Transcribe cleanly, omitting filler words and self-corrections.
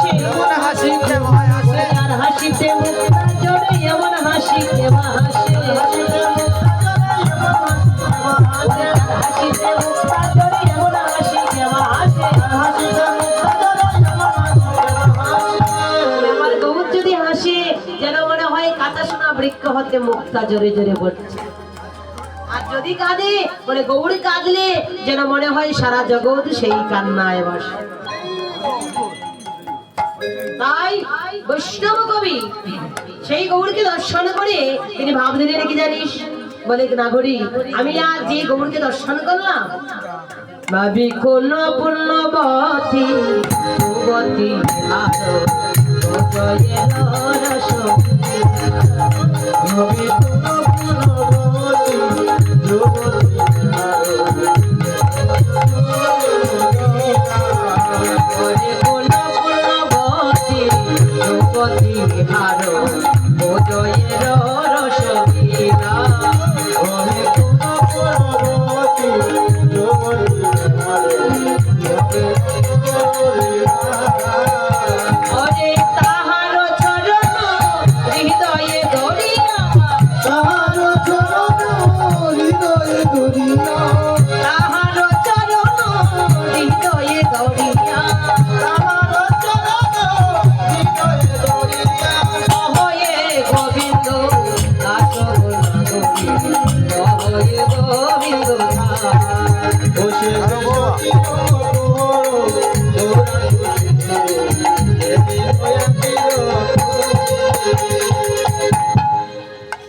হাসে এমন হাসি কেবা হাসে আর হাসিতে মুক্তা জোরে এমন হাসি কেবা হাসে হাসিতে মুক্তা জোরে এমন হাসি কেবা হাসে আমার গৌর যদি হাসে যেন মনে হয় কাঁচা সোনা বৃক্ষ হতে মুক্তা জোরে জোরে পড়ছে আর যদি কাঁদে বলে গৌর কাঁদলে যেন মনে হয় সারা জগৎ সেই কান্নায় বসে তাই বৈষ্ণব কবি সেই গৌরকে দর্শন করে তিনি ভাব দিলেন কি জানিস বলে নাগরী আমি আজ যে গৌরকে দর্শন করলাম ভাবি কোন পুণ্যবতী যুবতী আরো জয়ের রস ভাবি কোন পুণ্যবতী যুবতী ওরে কোন পুণ্যবতী যুবতী আরো জয়ের রস বিনা ওরে কোন পুণ্যবতী যুবতী ওরে তাহার চরণ হৃদয়ে ধরিয়া তাহার চরণ হৃদয়ে ধরিয়া তাহার চরণ হৃদয়ে ধরিয়া তাহার চরণ হৃদয়ে ধরিয়া হয়ে গোবিন্দ দাস হয়ে গোবিন্দ বসে